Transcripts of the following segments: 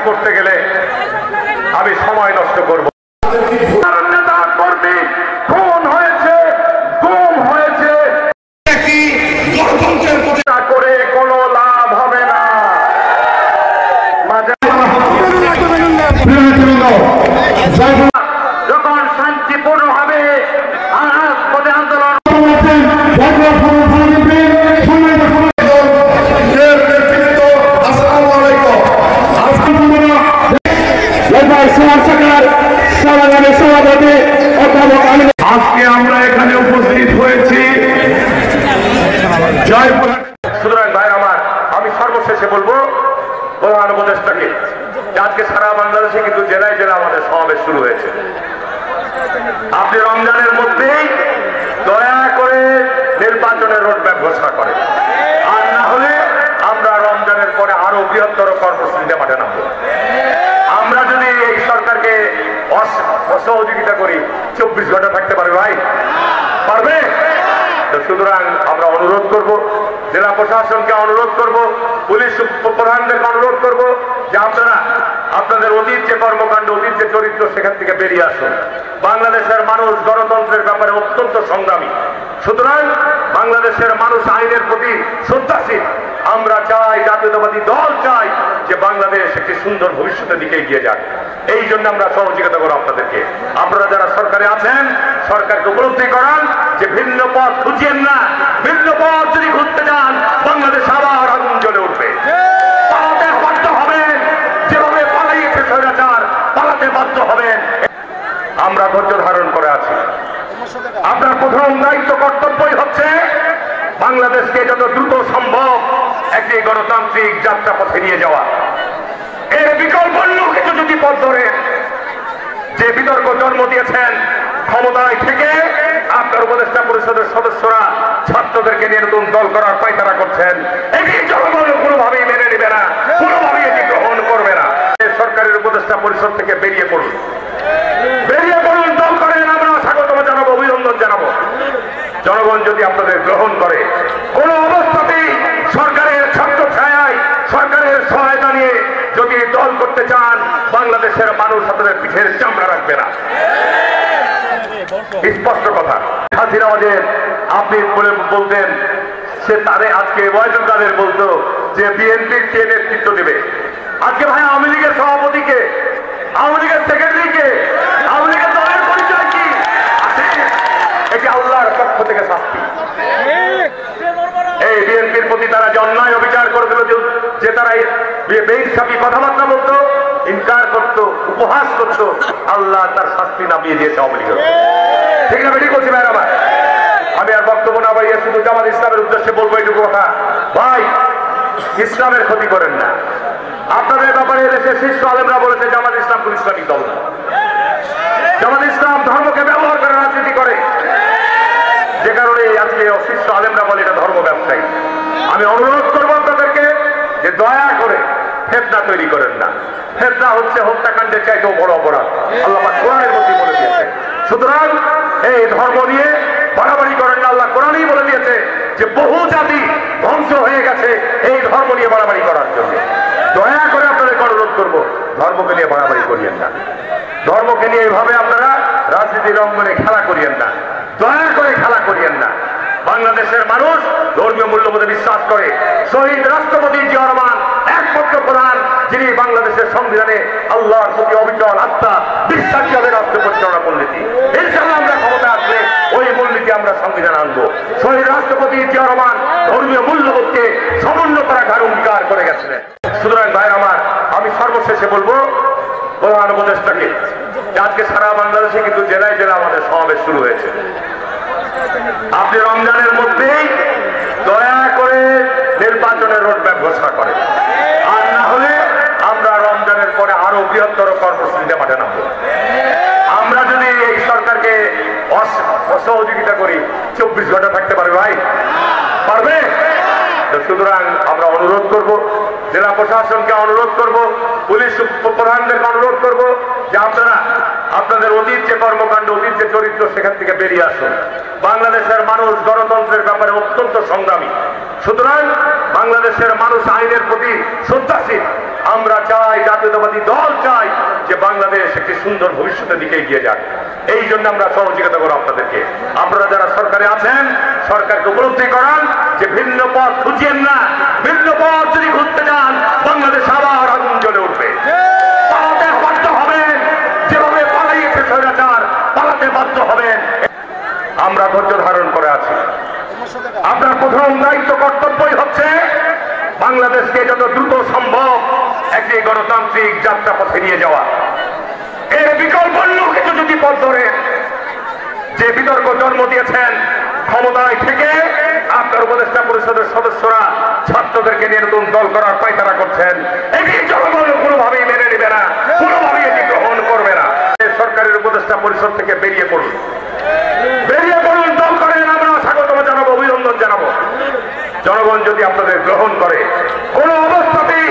করতে গেলে আমি সময় নষ্ট করব। নেতা কর্মী খুন হয়েছে, গুম হয়েছে, করে কোনো লাভ হবে না। যখন শান্তিপূর্ণ হবে আন্দোলন আজকে আমরা এখানে উপস্থিত হয়েছি জয়পুরহাট। সুতরাং ভাই আমার, আমি সর্বশেষে বলবো প্রধান উপদেষ্টাকে, আজকে সারা বাংলাদেশে কিন্তু জেলায় জেলায় আমাদের সমাবেশ শুরু হয়েছে। আপনি রমজানের মধ্যেই দয়া করে নির্বাচনের রোডম্যাপ ঘোষণা করেন, আর না হলে আমরা রমজানের পরে আরো বৃহত্তর কর্মসূচিতে মাঠে নামবো। আমরা যদি এই সরকারকে অসহযোগিতা করি 24 ঘন্টা থাকতে পারবে ভাই? পারবে? সুতরাং আমরা অনুরোধ করব, জেলা প্রশাসনকে অনুরোধ করব, পুলিশ প্রধানদেরকে অনুরোধ করব যে আপনারা আপনাদের অতীত যে কর্মকাণ্ড, অতীত যে চরিত্র, সেখান থেকে বেরিয়ে আসুন। বাংলাদেশের মানুষ গণতন্ত্রের ব্যাপারে অত্যন্ত সংগ্রামী। সুতরাং বাংলাদেশের মানুষ আইনের প্রতি শ্রদ্ধাশীল। আমরা চাই, জাতীয়তাবাদী দল চাই যে বাংলাদেশ একটি সুন্দর ভবিষ্যতের দিকে এগিয়ে যাক। এই জন্য আমরা সহযোগিতা করব আপনাদেরকে। আপনারা যারা সরকারে আছেন, সরকারকে উপলব্ধি করান যে ভিন্ন পথ খুঁজিয়েন না। ভিন্ন পথ যদি ঘুরতে যান, বাংলাদেশ আবার আগুন জ্বলে উঠবে। পালাতে বাধ্য হবেন, যেভাবে পালাইয়েছে স্বৈরাচার, পালাতে বাধ্য হবেন। আমরা ধৈর্য ধারণ করে আছি। আপনার প্রথম দায়িত্ব, কর্তব্যই হচ্ছে বাংলাদেশকে যত দ্রুত সম্ভব একটি গণতান্ত্রিক যাত্রা পথে নিয়ে যাওয়া। এর বিকল্প অন্য কিছু যদি পথ ধরে, যে বিতর্ক জন্ম দিয়েছেন ক্ষমতায় থেকে আপনার উপদেষ্টা পরিষদের সদস্যরা ছাত্রদেরকে নিয়ে নতুন দল করার পায়তারা করছেন, এটি জনগণ কোনোভাবেই মেনে নেবে না, কোনোভাবেই এটি গ্রহণ করবে না। সরকারের উপদেষ্টা পরিষদ থেকে বেরিয়ে পড়ুন, বেরিয়ে পড়ুন, দল করেন। আমরা স্বাগত জানাবো, অভিনন্দন জানাবো। জনগণ যদি আপনাদের গ্রহণ করে, কোন অবস্থাতেই সরকারের ছাত্র ছায়ায়, সরকারের সহায়তা নিয়ে যদি দল করতে চান, বাংলাদেশের মানুষ আপনাদের পিঠের চামড়া রাখবে না। স্পষ্ট কথা। হাসিনা আমাদের, আপনি বলতেন সে তাদের, আজকে ওয়াহিদুল কাদের বলতো যে বিএনপির কে নেতৃত্ব দেবে। আজকে ভাই আওয়ামী লীগের সভাপতিকে, আওয়ামী লীগের সেক্রেটারিকে, আওয়ামী লীগের দলের পরিচয় কি আছে? এটি আল্লাহর পক্ষ থেকে শাস্তি। এই বিএনপির প্রতি তারা যে অন্যায় অবিচার করে দিল, যে তারা বেইনসাফি কথাবার্তা বলতো, ইনকার করতো, উপহাস করতো, আল্লাহ তার শাস্তি নামিয়ে দিয়েছে আওয়ামী লীগের। ঠিক না? বেরিয়ে করছি ভাইরা ভাই। আমি আর বক্তব্য না বাড়িয়ে শুধু জামাত ইসলামের উদ্দেশ্যে বলবো এইটুকু কথা, ভাই ইসলামের ক্ষতি করেন না। আপনাদের ব্যাপারে দেশের শীর্ষ আলেমরা বলেছে জামাত ইসলাম কোন ইসলামিক দল না। জামাত ইসলাম ধর্মকে ব্যবহার করে রাজনীতি করে, যে কারণে আজকে শীর্ষ আলেমরা বলে এটা ধর্ম ব্যবসায়ী। আমি অনুরোধ করবো আপনাদেরকে যে দয়া করে ফিতনা তৈরি করেন না। ফিতনা হচ্ছে হত্যাকাণ্ডের চাইতেও বড় অপরাধ, আল্লাহ কোরআনের মধ্যে বলে দিয়েছে। সুতরাং এই ধর্ম নিয়ে বাড়াবাড়ি করেন না। আল্লাহ কোরআনেই বলে দিয়েছে যে বহু জাতি ধ্বংস হয়ে গেছে এই ধর্ম নিয়ে বাড়াবাড়ি করার জন্য। দয়া করে আপনাদেরকে অনুরোধ করবো, ধর্মকে নিয়ে বাড়াবাড়ি করিয়েন না। ধর্মকে নিয়ে এইভাবে আপনারা রাজনীতির অঙ্গনে খেলা করিয়েন না, দয়া করে খেলা করিয়েন না। বাংলাদেশের মানুষ ধর্মীয় মূল্যবোধে বিশ্বাস করে। শহীদ রাষ্ট্রপতি জিয়া রহমান একমাত্র প্রধান যিনি বাংলাদেশের সংবিধানে আল্লাহর প্রতি অবিচল আস্থা বিশ্বাসী হবে রাষ্ট্র পরিচালনা মূলনীতি। ইনশাআল্লাহ আমরা ক্ষমতা আসলে ওই মূলনীতি আমরা সংবিধান আনবো। শহীদ রাষ্ট্রপতি জিয়া রহমান ধর্মীয় মূল্যবোধকে সমুন্নত রাখার অঙ্গীকার করে গেছিলেন। সুতরাং ভাই আমার, আমি সর্বশেষে বলবো প্রধান উপদেষ্টাকে, আজকে সারা বাংলাদেশে কিন্তু জেলায় জেলায় আমাদের সমাবেশ শুরু হয়েছে। আপনি রমজানের মধ্যেই দয়া করে নির্বাচনের রোডম্যাপ ঘোষণা করেন, আর না হলে আমরা রমজানের পরে আরো বৃহত্তর কর্মসূচিতে মাঠে নামবো। আমরা যদি এই সরকারকে অসহযোগিতা করি 24 ঘন্টা থাকতে পারবে ভাই? পারবে? সুতরাং আমরা অনুরোধ করব, জেলা প্রশাসনকে অনুরোধ করব, পুলিশ প্রধানদেরকে অনুরোধ করব যে আপনারা আপনাদের অতীত যে কর্মকাণ্ড, অতীত যে চরিত্র সেখান থেকে বেরিয়ে আসুন। বাংলাদেশের মানুষ গণতন্ত্রের ব্যাপারে অত্যন্ত সংগ্রামী, সুতরাং বাংলাদেশের মানুষ আইনের প্রতি শ্রদ্ধাশীল। আমরা চাই, জাতীয়তাবাদী দল চাই যে বাংলাদেশ একটি সুন্দর ভবিষ্যতের দিকে এগিয়ে যাক। এই জন্য আমরা সহযোগিতা করব আপনাদেরকে। আপনারা যারা সরকারে আছেন, সরকারকে উপলব্ধি করান যে ভিন্ন পথ খুঁজিয়েন না। ভিন্ন পথ যদি ঘুরতে যান, বাংলাদেশ আবার আগুন জ্বলে উঠবে। পালাতে বাধ্য হবেন, যেভাবে পালাইয়েছে স্বৈরাচার, পালাতে বাধ্য হবেন। আমরা ধৈর্য ধারণ করে আছি। আপনার প্রথম দায়িত্ব কর্তব্যই হচ্ছে বাংলাদেশকে যত দ্রুত সম্ভব একটি গণতান্ত্রিক যাত্রা পথে নিয়ে যাওয়া। এর বিকল্প অন্য কিছু যদি পথ ধরে, যে বিতর্ক জন্ম দিয়েছেন ক্ষমতায় থেকে আপনার উপদেষ্টা পরিষদের সদস্যরা ছাত্রদেরকে নিয়ে নতুন দল করার পায়তারা করছেন, এটি জনগণ কোনোভাবেই মেনে নেবে না, কোনোভাবেই এটি গ্রহণ করবে না। সরকারের উপদেষ্টা পরিষদ থেকে বেরিয়ে পড়ুন, বেরিয়ে পড়ুন, দল করেন। আমরা স্বাগত জানাবো, অভিনন্দন জানাবো। জনগণ যদি আপনাদের গ্রহণ করে, কোন অবস্থাতেই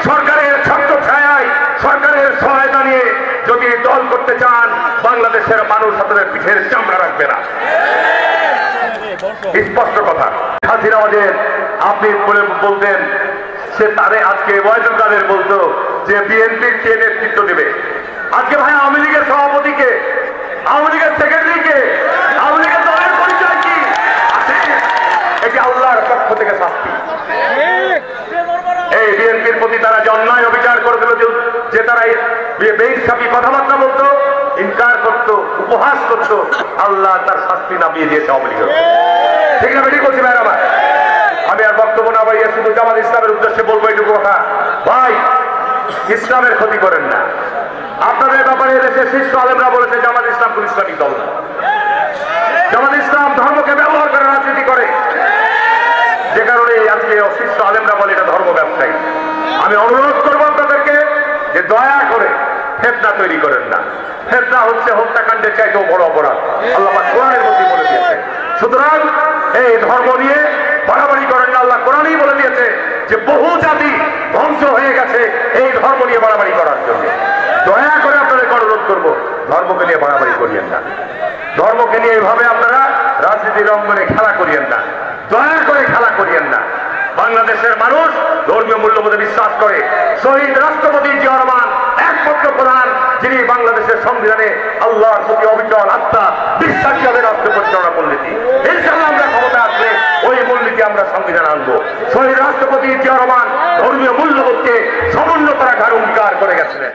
সরকারের ছাত্র ছায়ায়, সরকারের সহায়তা নিয়ে যদি দল করতে চান, বাংলাদেশের মানুষ আপনাদের পিঠের চামড়া রাখবে না। স্পষ্ট কথা। হাসিনা আমাদের আপনি বলতেন, সে তারে আজকে ওয়াহিদুল কাদের বলতো যে বিএনপির কে নেতৃত্ব দেবে। আজকে ভাই আওয়ামী লীগের সভাপতিকে, আওয়ামী লীগের সেক্রেটারিকে, আওয়ামী লীগের দলের পরিচয় কি আছে? এটি আল্লাহর পক্ষ থেকে শাস্তি। এই বিএনপির প্রতি তারা যে অন্যায় অবিচার করে দিল, যে তারা বেইনসাফি কথাবার্তা বলতো, ইনকার করতো, উপহাস করতো, আল্লাহ তার শাস্তি নামিয়ে দিয়েছে আওয়ামী লীগের। ঠিক না? বেরিয়ে করছি ভাইরা ভাই। আমি আর বক্তব্য না ভাইয়া শুধু জামাত ইসলামের উদ্দেশ্যে বলবো এইটুকু কথা, ভাই ইসলামের ক্ষতি করেন না। আপনাদের ব্যাপারে দেশের শীর্ষ আলেমরা বলেছে জামাত ইসলাম কোন ইসলামিক দল না। জামাত ইসলাম ধর্মকে ব্যবহার করে রাজনীতি করে, যে কারণে আজকে শীর্ষ আলেমরা বলে এটা ধর্ম ব্যবসায়ী। আমি অনুরোধ করবো আপনাদেরকে যে দয়া করে ফেতনা তৈরি করেন না। ফেতনা হচ্ছে হত্যাকাণ্ডের চাইতেও বড় অপরাধ, আল্লাহ কোরআনের মধ্যে বলে দিয়েছে। সুতরাং এই ধর্ম নিয়ে বাড়াবাড়ি করেন না। আল্লাহ কোরআনেই বলে দিয়েছে যে বহু জাতি ধ্বংস হয়ে গেছে এই ধর্ম নিয়ে বাড়াবাড়ি করার জন্য। দয়া করে আপনাদেরকে অনুরোধ করবো, ধর্মকে নিয়ে বাড়াবাড়ি করিয়েন না। ধর্মকে নিয়ে এইভাবে আপনারা রাজনীতির অঙ্গনে খেলা করিয়েন না, দয়া করে খেলা করিয়েন না। বাংলাদেশের মানুষ ধর্মীয় মূল্যবোধে বিশ্বাস করে। শহীদ রাষ্ট্রপতি জিয়া রহমান একমাত্র প্রধান যিনি বাংলাদেশের সংবিধানে আল্লাহর প্রতি অবিচল আস্থা বিশ্বাসী হবে রাষ্ট্র পরিচালনা মূলনীতি। ইনশাআল্লাহ আমরা ক্ষমতা আসলে ওই মূলনীতি আমরা সংবিধান আনবো। শহীদ রাষ্ট্রপতি জিয়া রহমান ধর্মীয় মূল্যবোধকে সমুন্নত রাখার অঙ্গীকার করে গেছিলেন।